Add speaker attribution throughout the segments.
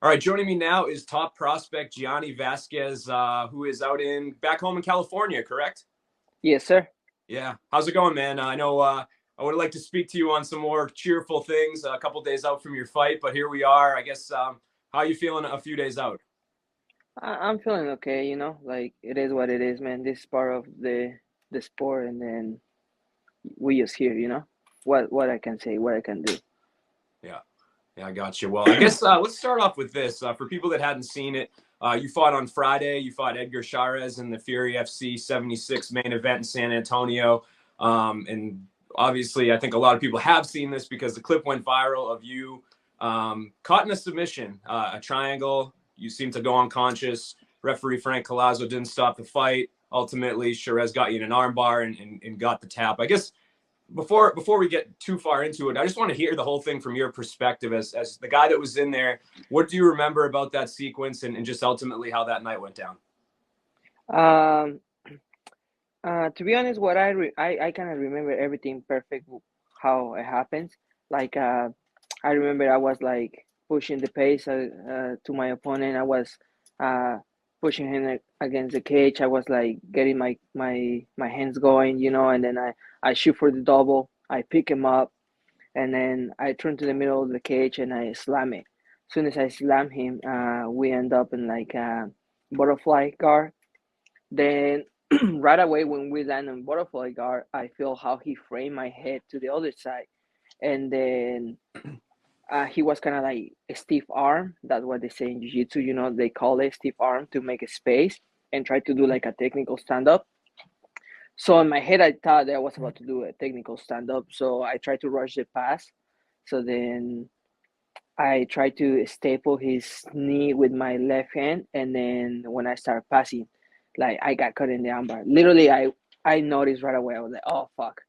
Speaker 1: All right, joining me now is top prospect Gianni Vasquez, who is back home in California, correct?
Speaker 2: Yes, sir.
Speaker 1: Yeah. How's it going, man? I know I would like to speak to you on some more cheerful things a couple days out from your fight, but here we are. I guess, how are you feeling a few days out?
Speaker 2: I'm feeling okay, like it is what it is, man. This is part of the sport, and then we just here, what I can say, what I can do.
Speaker 1: Yeah. Yeah, I got you. Well, I guess let's start off with this. For people that hadn't seen it, you fought on Friday. You fought Edgar Chairez in the Fury FC 76 main event in San Antonio. And obviously, I think a lot of people have seen this because the clip went viral of you caught in a submission, a triangle. You seemed to go unconscious. Referee Fran Collazo didn't stop the fight. Ultimately, Chairez got you in an armbar and got the tap. I guess before we get too far into it, I just want to hear the whole thing from your perspective as the guy that was in there. What do you remember about that sequence and just ultimately how that night went down?
Speaker 2: Um, to be honest, what I kind of remember everything perfect how it happens. Like I remember I was like pushing the pace to my opponent. I was uh pushing him against the cage. I was like getting my hands going, and then I shoot for the double. I pick him up, and then I turn to the middle of the cage and I slam it. As soon as I slam him, we end up in like a butterfly guard. Then right away when we land on butterfly guard, I feel how he framed my head to the other side, and then he was kind of like a stiff arm. That's what they say in jiu-jitsu. They call it stiff arm to make a space and try to do like a technical stand up. So in my head, I thought that I was about to do a technical stand up. So I tried to rush the pass. So then I tried to staple his knee with my left hand. And then when I started passing, like I got cut in the armbar. Literally, I noticed right away. I was like, oh, fuck,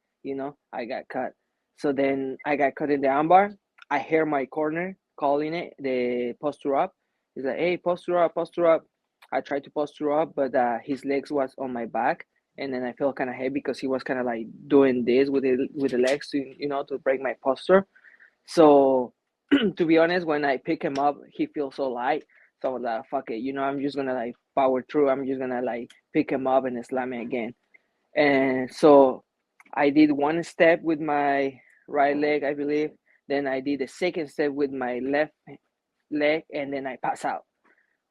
Speaker 2: I got cut. So then I got cut in the armbar. I hear my corner calling it, the posture up. He's like, hey, posture up, posture up. I tried to posture up, but his legs was on my back. And then I felt kind of heavy because he was kind of like doing this with the legs to, to break my posture. So to be honest, when I pick him up, he feels so light. So I was like, fuck it, I'm just gonna like power through. I'm just gonna like pick him up and slam it again. And so I did one step with my right leg, I believe. Then I did the second step with my left leg, and then I pass out.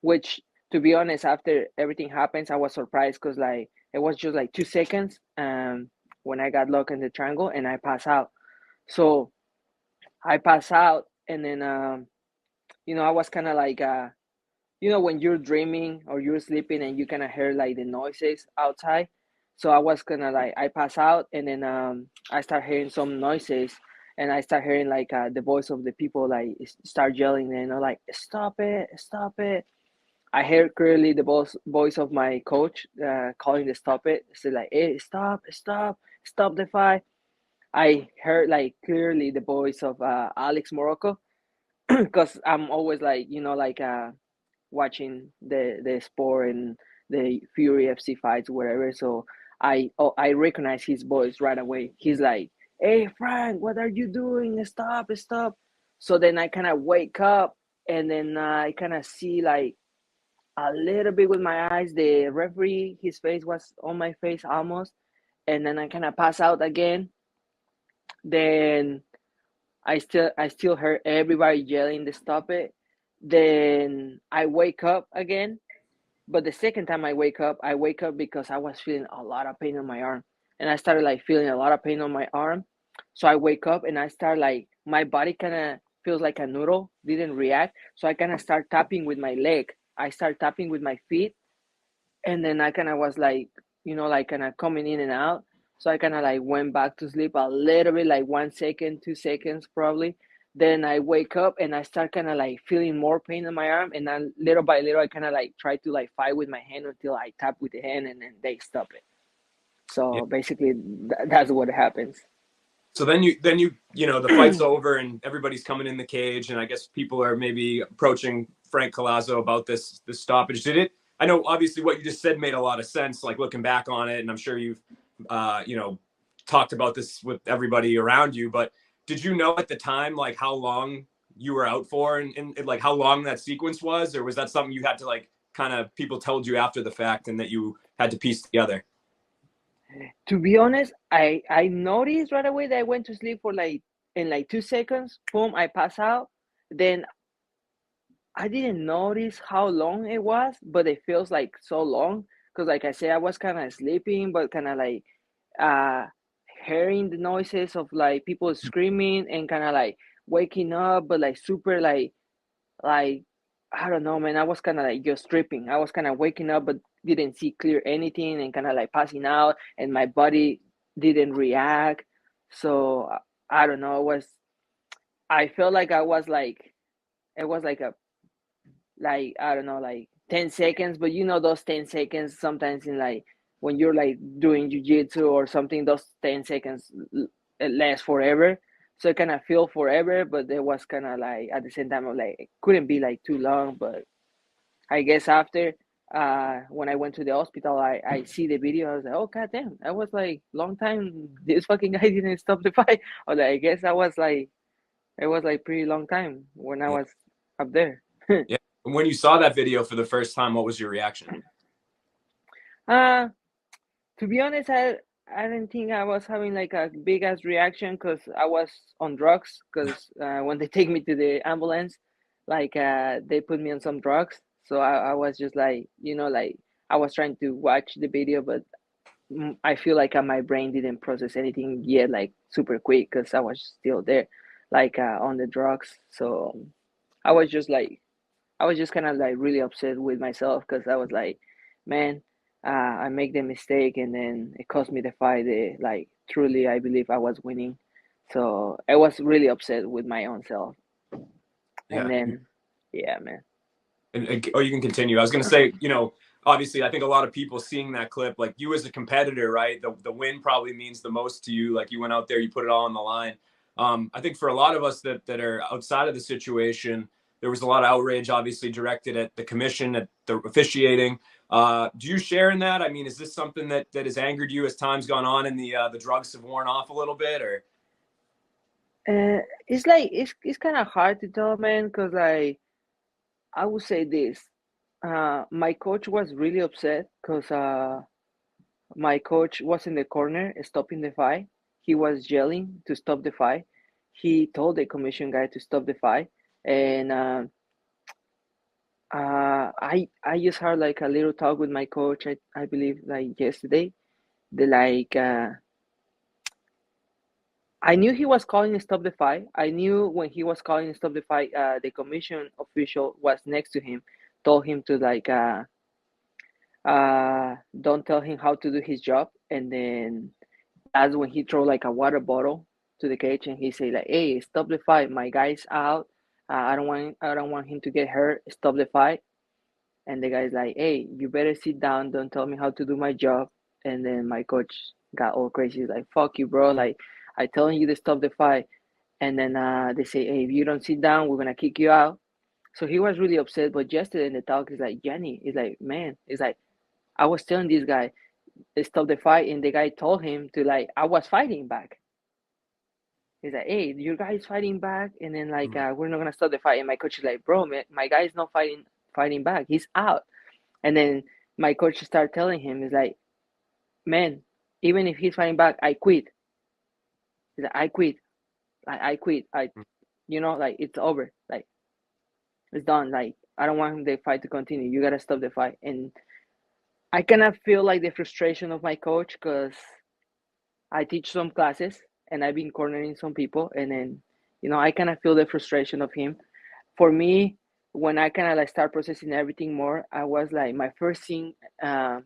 Speaker 2: Which, to be honest, after everything happens, I was surprised because like it was just like 2 seconds when I got locked in the triangle and I pass out. So I pass out, and then I was kind of like when you're dreaming or you're sleeping and you kind of hear like the noises outside. So I was kind of like I pass out, and then I start hearing some noises, and I start hearing like the voice of the people like start yelling, and like stop it, stop it. I heard clearly the voice of my coach calling to stop it. Say like, hey, stop, stop, stop the fight. I heard like clearly the voice of Alex Morocco because I'm always like like watching the sport and the Fury FC fights wherever. So I recognize his voice right away. He's like, "Hey Frank, what are you doing? Stop, stop!" So then I kind of wake up, and then I kind of see like a little bit with my eyes. The referee, his face was on my face almost, and then I kind of pass out again. Then I still heard everybody yelling to stop it. Then I wake up again. But the second time I wake up because I was feeling a lot of pain on my arm. And I started like feeling a lot of pain on my arm. So I wake up and I start like my body kinda feels like a noodle, didn't react. So I kinda start tapping with my leg. I start tapping with my feet, and then I kind of was like, like kind of coming in and out. So I kind of like went back to sleep a little bit, like 1 second, 2 seconds probably. Then I wake up and I start kind of like feeling more pain in my arm, and then little by little I kind of like try to like fight with my hand until I tap with the hand, and then they stop it.
Speaker 1: Yeah.
Speaker 2: So basically, that's what happens.
Speaker 1: So then the fight's over and everybody's coming in the cage, and I guess people are maybe approaching Frank Collazo about this stoppage. Did it? I know obviously what you just said made a lot of sense, like looking back on it, and I'm sure you've talked about this with everybody around you. But did you know at the time like how long you were out for, and like how long that sequence was, or was that something you had to like kind of people told you after the fact and that you had to piece together?
Speaker 2: To be honest, I noticed right away that I went to sleep for like in like 2 seconds. Boom, I pass out. Then I didn't notice how long it was, but it feels like so long because, like I said, I was kind of sleeping, but kind of like uh hearing the noises of like people screaming and kind of like waking up, but like super like I don't know, man. I was kind of like just tripping. I was kind of waking up, but didn't see clear anything, and kind of like passing out, and my body didn't react. So I don't know. It was I felt like I was like it was like a like I don't know like 10 seconds, but you know those 10 seconds sometimes in like when you're like doing jujitsu or something, those 10 seconds last forever. So it kind of feel forever, but it was kind of like at the same time of like it couldn't be like too long. But I guess after when I went to the hospital, I see the video. I was like, oh god damn, that was like long time. This fucking guy didn't stop the fight. Or like, I guess I was like it was like pretty long time when I
Speaker 1: Yeah.
Speaker 2: was up there.
Speaker 1: Yeah. And when you saw that video for the first time, what was your reaction?
Speaker 2: uh to be honest, I didn't think I was having like a big ass reaction because I was on drugs. Because when they take me to the ambulance, like they put me on some drugs. So I was just like like I was trying to watch the video, but I feel like my brain didn't process anything yet, like super quick because I was still there, like on the drugs. So I was just like I was just kind of like really upset with myself because I was like, man, I make the mistake and then it cost me the fight. Like truly, I believe I was winning, so I was really upset with my own self. And
Speaker 1: Yeah.
Speaker 2: then, yeah, man.
Speaker 1: Oh, you can continue. I was going to say, obviously, I think a lot of people seeing that clip, like you as a competitor, right? The win probably means the most to you. Like you went out there, you put it all on the line. I think for a lot of us that are outside of the situation, there was a lot of outrage, obviously, directed at the commission, at the officiating. Do you share in that? I mean, is this something that has angered you as time's gone on and the drugs have worn off a little bit, or?
Speaker 2: It's like it's kind of hard to tell, man, because like I would say this. My coach was really upset because my coach was in the corner stopping the fight. He was yelling to stop the fight. He told the commission guy to stop the fight, and I just had like a little talk with my coach. I believe like yesterday. The like I knew he was calling to stop the fight. I knew when he was calling to stop the fight, the commission official was next to him, told him to like don't tell him how to do his job, and then that's when he throw like a water bottle to the cage and he say like, "Hey, stop the fight! My guy's out. I don't want him to get hurt. Stop the fight." And the guy's like, "Hey, you better sit down. Don't tell me how to do my job." And then my coach got all crazy. He's like, "Fuck you, bro! Like, I telling you to stop the fight." And then they say, "Hey, if you don't sit down, we're gonna kick you out." So he was really upset. But yesterday in the talk, he's like, "Gianni," he's like, "Man," he's like, "I was telling this guy to stop the fight, and the guy told him to like, I was fighting back." He's like, "Hey, your guy is fighting back," and then like, "We're not gonna stop the fight." And my coach is like, "Bro, man, my guy is not fighting back. He's out." And then my coach started telling him, "He's like, man, even if he's fighting back, I quit." He's like, "I quit. I quit. Like it's over. Like it's done. Like I don't want the fight to continue. You gotta stop the fight." And I kind of feel like the frustration of my coach because I teach some classes and I've been cornering some people, and then I kind of feel the frustration of him. For me, when I kind of like start processing everything more, I was like my first thing on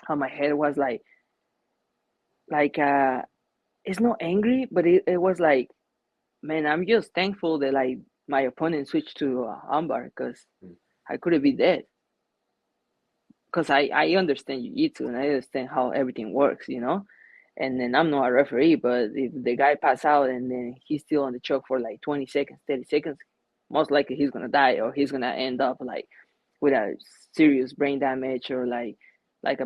Speaker 2: my head was like it's not angry, but it was like, man, I'm just thankful that like my opponent switched to armbar because I could have been dead. Because I understand jiu-jitsu and I understand how everything works. And then I'm not a referee, but if the guy pass out and then he's still on the choke for like 20 seconds, 30 seconds, most likely he's gonna die or he's gonna end up like with a serious brain damage or like a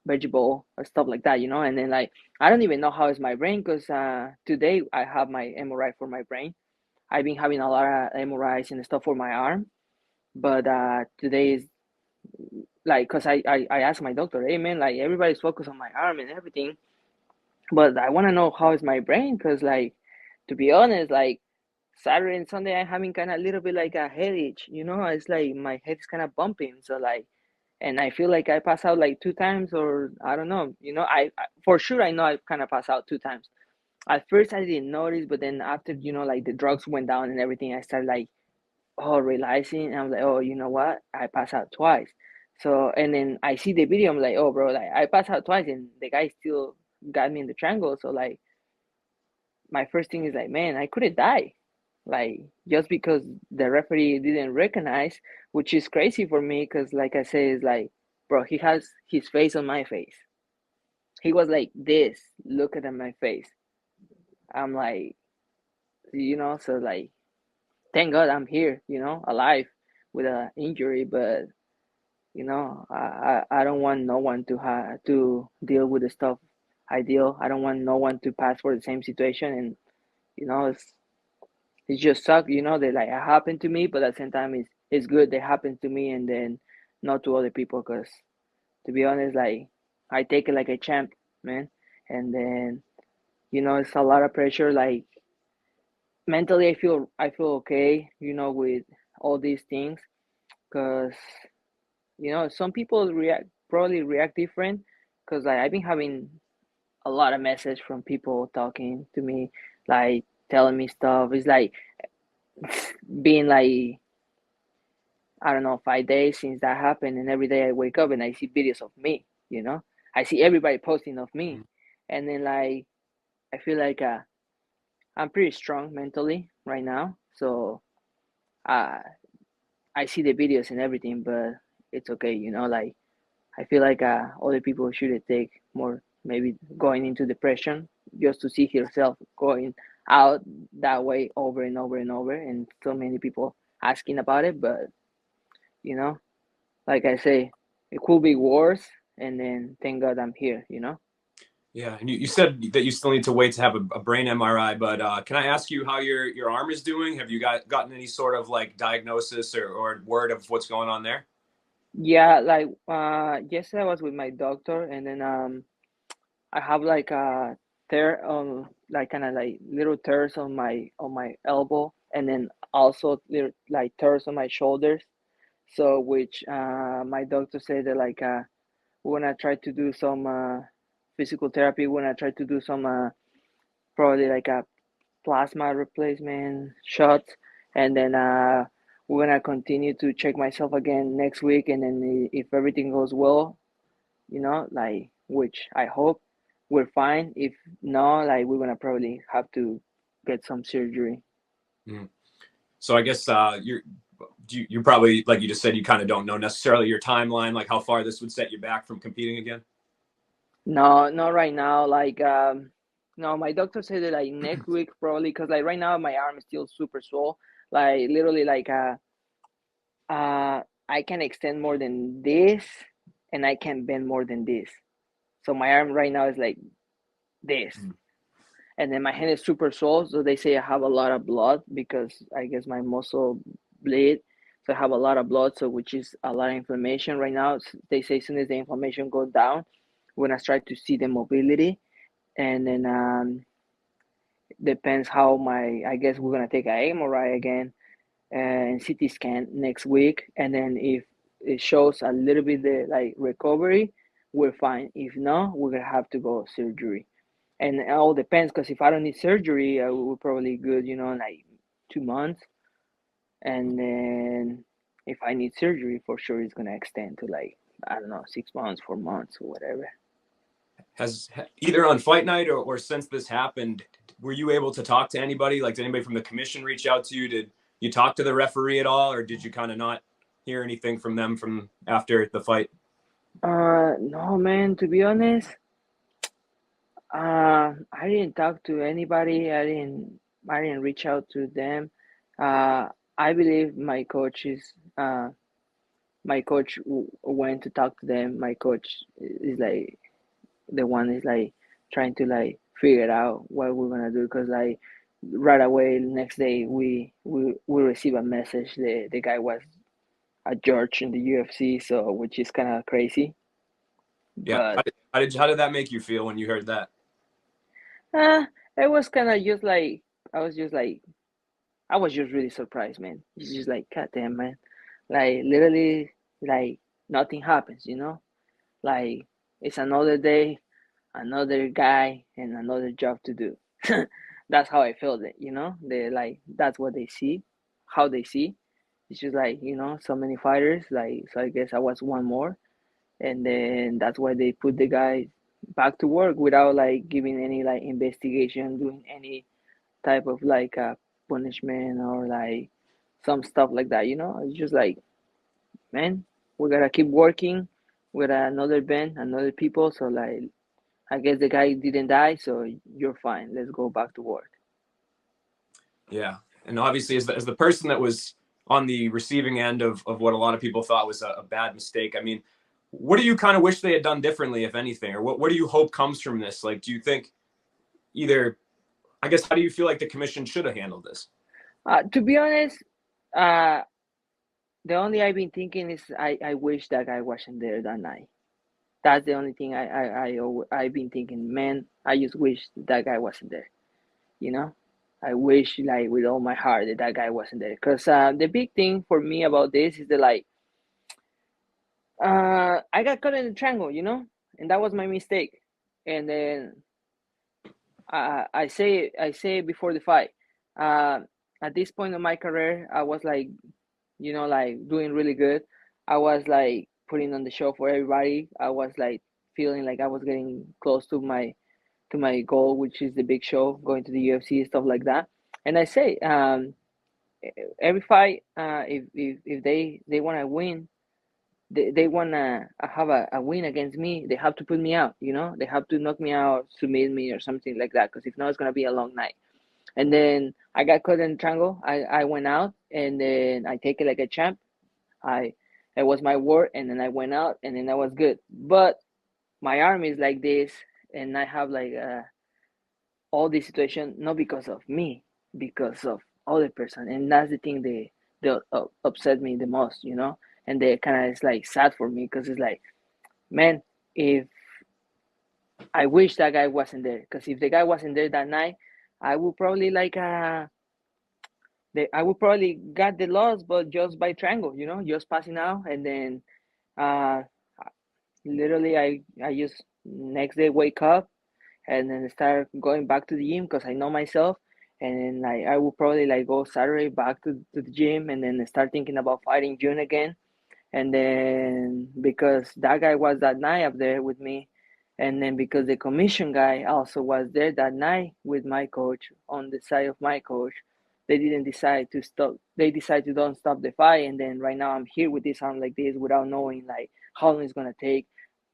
Speaker 2: vegetable or stuff like that. And then like I don't even know how is my brain because today I have my MRI for my brain, I've been having a lot of MRIs and stuff for my arm, but today is like, cause I asked my doctor, hey man, like everybody's focused on my arm and everything, but I want to know how is my brain, cause like, to be honest, like Saturday and Sunday I'm having kind of a little bit like a headache, you know, it's like my head's kind of bumping, so like, and I feel like I pass out like 2 times, or I don't know, you know, I for sure I know I kind of pass out 2 times. At first I didn't notice, but then after, you know, like the drugs went down and everything, I started like, oh, realizing, and I was like, oh, you know what? I passed out twice. So, and then I see the video, I'm like, oh, bro, like I passed out twice, and the guy still got me in the triangle. So, like, my first thing is like, man, I could have died, like just because the referee didn't recognize, which is crazy for me, because, like I say, it's like, bro, he has his face on my face. He was like this, looking at my face. I'm like, you know, so like, thank God I'm here, you know, alive with a injury, but you know, I don't want no one to to deal with the stuff I deal. I don't want no one to pass for the same situation, and you know, it's just suck, you know, that like it happened to me, but at the same time, it's good that happened to me and then not to other people, because to be honest, like I take it like a champ, man, and then you know, it's a lot of pressure. Like mentally, I feel okay, you know, with all these things, because you know, some people react different, because like I've been having a lot of message from people talking to me, like telling me stuff. It's like being like, I don't know, 5 days since that happened, and every day I wake up and I see videos of me. You know, I see everybody posting of me, and then like I feel like I'm pretty strong mentally right now, so uh, I see the videos and everything, but it's okay. You know, like I feel like other people should take more, maybe going into depression just to see yourself going out that way over and over and over, and so many people asking about it. But you know, like I say, it could be worse, and then thank God I'm here. You know.
Speaker 1: Yeah, and you said that you still need to wait to have a brain MRI, but can I ask you how your arm is doing? Have you gotten any sort of like diagnosis or word of what's going on there?
Speaker 2: Yeah, like yesterday I was with my doctor, and then I have like a tear like kind of like little tears on my elbow, and then also little like tears on my shoulders. So which my doctor said that like we're gonna try to do some physical therapy. We're gonna try to do some probably like a plasma replacement shot, and then we're gonna continue to check myself again next week, and then if everything goes well, you know, like which I hope we're fine. If not, like we're gonna probably have to get some surgery.
Speaker 1: Mm. So I guess you probably, like you just said, you kind of don't know necessarily your timeline, like how far this would set you back from competing again.
Speaker 2: No, not right now. Like no, my doctor said that like next week probably, because like right now my arm is still super swole. Like literally like I can extend more than this, and I can bend more than this. So my arm right now is like this.
Speaker 1: Mm.
Speaker 2: And then my hand is super sore, so they say I have a lot of blood, because I guess my muscle bleed, so I have a lot of blood, so which is a lot of inflammation right now. They say as soon as the inflammation goes down, we're gonna start to see the mobility, and then depends how my, I guess we're gonna take a MRI again and CT scan next week, and then if it shows a little bit the like recovery, we're fine. If not, we're gonna have to go surgery, and it all depends, because if I don't need surgery, we're probably good, you know, like 2 months, and then if I need surgery, for sure it's gonna extend to like, I don't know, 6 months, 4 months, or whatever.
Speaker 1: Has either on fight night or since this happened, were you able to talk to anybody? Like, did anybody from the commission reach out to you? Did you talk to the referee at all, or did you kind of not hear anything from them from after the fight?
Speaker 2: No, man. To be honest, I didn't talk to anybody. I didn't reach out to them. Uh, I believe my coach went to talk to them. My coach is like the one is like trying to like figure out what we're gonna do, because like right away, the next day, we receive a message. The guy was a judge in the UFC, so which is kind of crazy.
Speaker 1: Yeah.
Speaker 2: But
Speaker 1: How did that make you feel when you heard that?
Speaker 2: uh, it was kind of just like I was just like I was just really surprised, man. It's just like, God damn, man. Like literally, like nothing happens, you know. Like it's another day, another guy, and another job to do. That's how I felt it, you know. They like that's what they see, how they see. It's just like so many fighters. Like so, I guess I was one more, and then that's why they put the guy back to work without like giving any like investigation, doing any type of like punishment or like some stuff like that. It's just like, man, we gotta keep working with another band, another people. So like, I guess the guy didn't die, so you're fine. Let's go back to work.
Speaker 1: Yeah. And obviously, as the person that was on the receiving end of what a lot of people thought was a bad mistake, I mean, what do you kind of wish they had done differently, if anything? Or what do you hope comes from this? Like, do you think either, I guess, how do you feel like the commission should have handled this?
Speaker 2: To be honest, uh, the only I've been thinking is I wish that guy wasn't there that night. That's the only thing I've been thinking. Man, I just wish that guy wasn't there. You know, I wish like with all my heart that that guy wasn't there. Cause the big thing for me about this is that like I got caught in the triangle, and that was my mistake. And then I say before the fight. Uh, at this point of my career, I was like, like doing really good. I was like putting on the show for everybody. I was like feeling like I was getting close to my goal, which is the big show, going to the UFC, stuff like that. And I say, every fight, if they want to win, they want to have a win against me, they have to put me out. They have to knock me out, submit me, or something like that. Because if not, it's gonna be a long night. And then I got caught in the triangle. I went out, and then I take it like a champ. I It was my word, and then I went out, and then I was good. But my arm is like this, and I have like all this situation not because of me, because of other person, and that's the thing they upset me the most, and they kind of is like sad for me because it's like, man, if I wish that guy wasn't there, because if the guy wasn't there that night, I would probably like I would probably got the loss, but just by triangle, just passing out, and then uh literally I just next day wake up and then start going back to the gym because I know myself. And then like I will probably like go Saturday back to the gym and then start thinking about fighting June again. And then because that guy was that night up there with me, and then because the commission guy also was there that night with my coach on the side of my coach, they didn't decide to stop. They decided to don't stop the fight, and then right now I'm here with this arm like this without knowing like how long it's gonna take,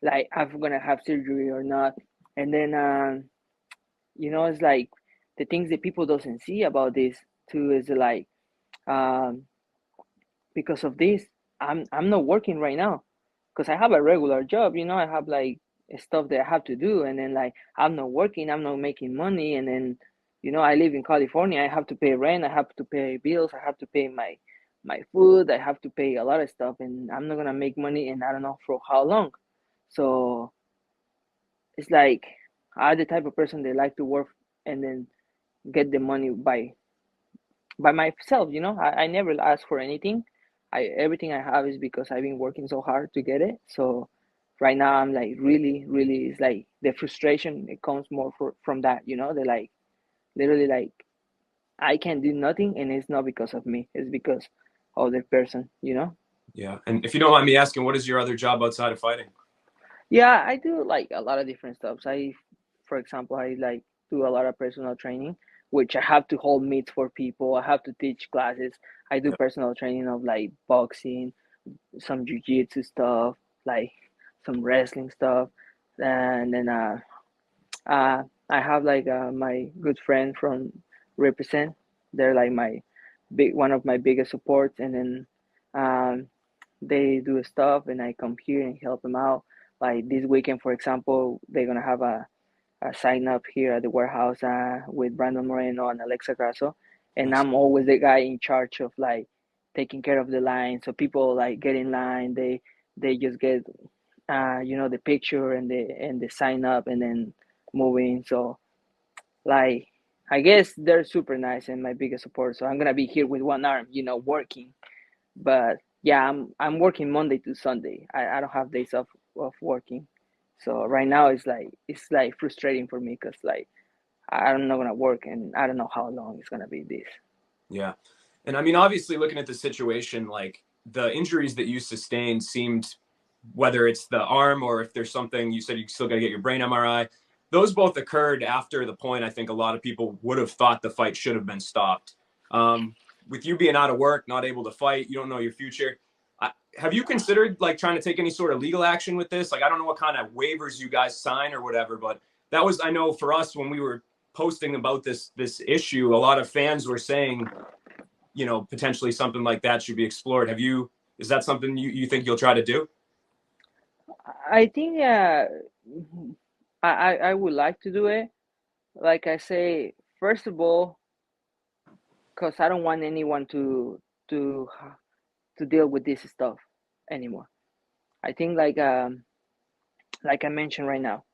Speaker 2: like if I'm gonna have surgery or not. And then it's like the things that people doesn't see about this too is like um because of this I'm not working right now because I have a regular job. I have like stuff that I have to do, and then like I'm not working, I'm not making money, and then I live in California. I have to pay rent, I have to pay bills, I have to pay my food, I have to pay a lot of stuff, and I'm not gonna make money, and I don't know for how long. So it's like I'm the type of person that like to work and then get the money by myself. I never ask for anything. I Everything I have is because I've been working so hard to get it. So right now I'm like really really, it's like the frustration, it comes more from that. They're like literally like I can't do nothing, and it's not because of me, it's because of the person.
Speaker 1: Yeah. And if you don't mind me asking, what is your other job outside of fighting?
Speaker 2: Yeah, I do like a lot of different stuff. For example, I like do a lot of personal training, which I have to hold meets for people. I have to teach classes. I do
Speaker 1: Yeah.
Speaker 2: personal training of like boxing, some jujitsu stuff, like some wrestling stuff, and then I have like my good friend from Represent. They're like my one of my biggest supports, and then um, they do stuff, and I come here and help them out. Like this weekend, for example, they're gonna have sign up here at the warehouse with Brandon Moreno and Alexa Grasso, and I'm always the guy in charge of like taking care of the line. So people like get in line, they just get the picture and the sign up and then moving. So like I guess they're super nice and my biggest support. So I'm gonna be here with one arm, working. But yeah, I'm working Monday to Sunday. I don't have days of working. So right now it's like frustrating for me because like I'm not gonna work and I don't know how long it's gonna be this.
Speaker 1: Yeah. And I mean, obviously, looking at the situation, like the injuries that you sustained seemed, whether it's the arm or if there's something you said you still got to get your brain MRI, those both occurred after the point I think a lot of people would have thought the fight should have been stopped. With you being out of work, not able to fight, you don't know your future. Have you considered like trying to take any sort of legal action with this? Like, I don't know what kind of waivers you guys sign or whatever, but that was, I know for us, when we were posting about this issue, a lot of fans were saying, potentially something like that should be explored. Is that something you think you'll try to do?
Speaker 2: I think I would like to do it. Like I say, first of all, because I don't want anyone to to deal with this stuff anymore. I think like I mentioned right now,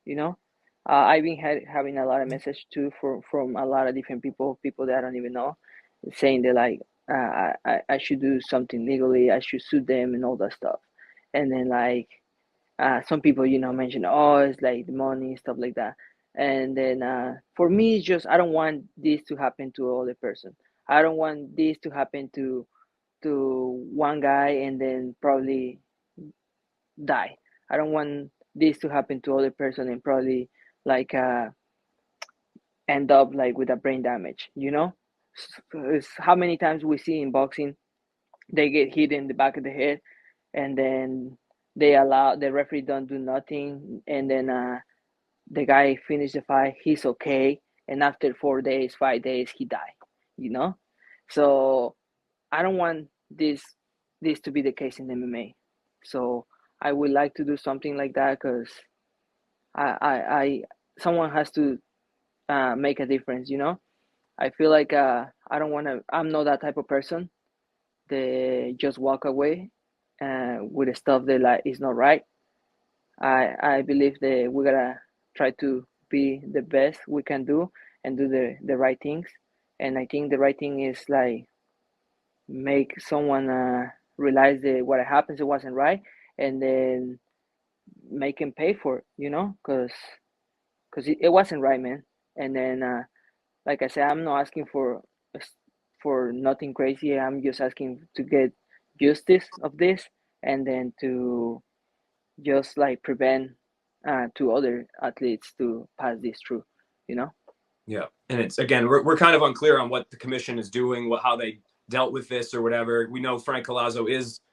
Speaker 2: I've been having a lot of message too from a lot of different people that I don't even know, saying that like I should do something legally, I should sue them and all that stuff, and then like some people mention, oh, it's like the money stuff like that, and then for me it's just I don't want this to happen to other person. I don't want this to happen to one guy and then probably die. I don't want this to happen to other person and probably like end up like with a brain damage. It's how many times we see in boxing they get hit in the back of the head and then they allow the referee don't do nothing and then the guy finish the fight, he's okay, and after 4 days, 5 days, he died. You know, so I don't want this to be the case in MMA. So I would like to do something like that because I someone has to make a difference. I feel like I don't want to. I'm not that type of person. They just walk away with the stuff that like is not right. I believe that we gotta try to be the best we can do and do the right things. And I think the right thing is like make someone realize that what happens it wasn't right, and then make him pay for it. Because it wasn't right, man. And then like I said, I'm not asking for nothing crazy. I'm just asking to get justice of this, and then to just like prevent to other athletes to pass this through. You know.
Speaker 1: Yeah, and it's again, we're kind of unclear on what the commission is doing, how they dealt with this or whatever. We know Fran Collazo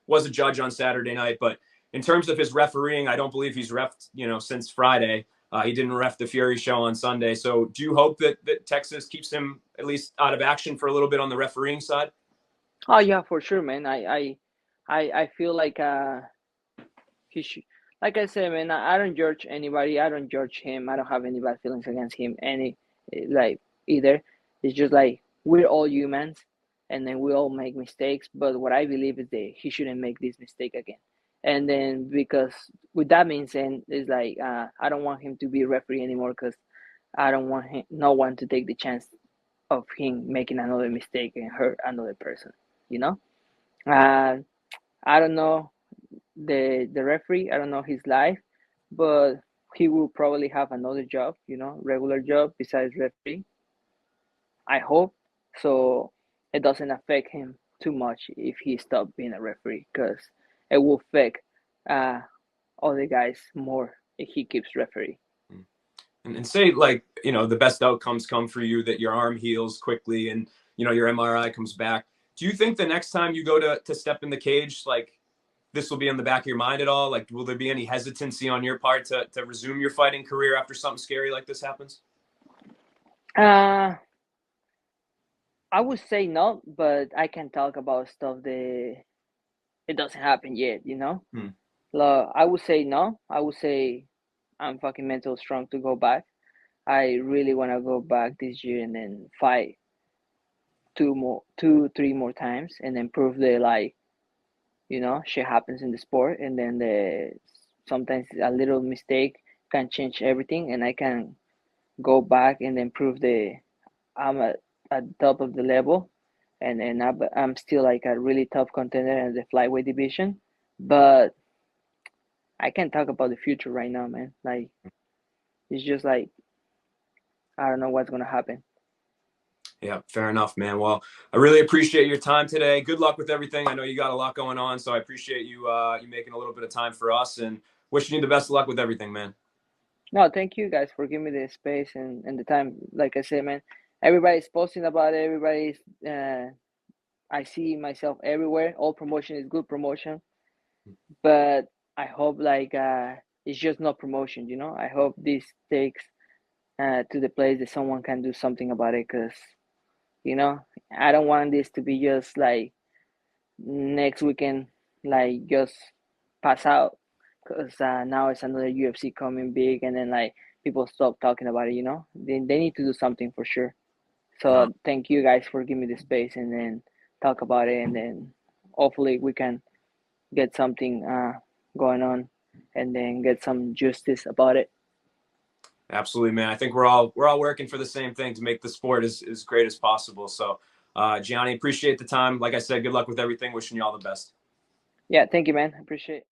Speaker 1: was a judge on Saturday night, but in terms of his refereeing, I don't believe he's refed, since Friday. He didn't ref the Fury show on Sunday. So do you hope that Texas keeps him at least out of action for a little bit on the refereeing side?
Speaker 2: Oh yeah, for sure, man. I feel like he should. Like I said, man, I don't judge anybody. I don't judge him. I don't have any bad feelings against him. Like either. It's just like we're all humans, and then we all make mistakes. But what I believe is that he shouldn't make this mistake again. And then because with that being said, it's like I don't want him to be a referee anymore because I don't want no one to take the chance of him making another mistake and hurt another person. You know. Uh, I don't know the referee. I don't know his life, but he will probably have another job. Regular job besides referee. I hope so. It doesn't affect him too much if he stopped being a referee, because it will affect uh, other guys more if he keeps referee.
Speaker 1: And say like, the best outcomes come for you, that your arm heals quickly and, your MRI comes back. Do you think the next time you go to step in the cage, like this will be in the back of your mind at all? Like, will there be any hesitancy on your part to resume your fighting career after something scary like this happens?
Speaker 2: Uh, I would say no, but I can talk about stuff that it doesn't happen yet. I would say no. I would say I'm fucking mental strong to go back. I really want to go back this year and then fight three more times, and then prove the like, shit happens in the sport, and then the sometimes a little mistake can change everything, and I can go back and then prove I'm at the top of the level, and I'm still like a really tough contender in the flyweight division, but I can't talk about the future right now, man. Like it's just like I don't know what's gonna happen.
Speaker 1: Yeah, fair enough, man. Well, I really appreciate your time today. Good luck with everything. I know you got a lot going on, so I appreciate you making a little bit of time for us, and wishing you the best of luck with everything, man.
Speaker 2: No, thank you guys for giving me the space and the time. Like I said, man, everybody's posting about it. Everybody's I see myself everywhere. All promotion is good promotion, but I hope like it's just not promotion. I hope this takes to the place that someone can do something about it. Cause you know I don't want this to be just like next weekend, like just pass out. Cause now it's another UFC coming big, and then like people stop talking about it. They need to do something for sure.
Speaker 1: No,
Speaker 2: So thank you guys for giving me the space and then talk about it, and then hopefully we can get something going on, and then get some justice about it.
Speaker 1: absolutely, man. I think we're all working for the same thing to make the sport as great as possible. So, Gianni, appreciate the time. Like I said, good luck with everything. Wishing you all the best.
Speaker 2: Yeah, thank you, man. I appreciate it.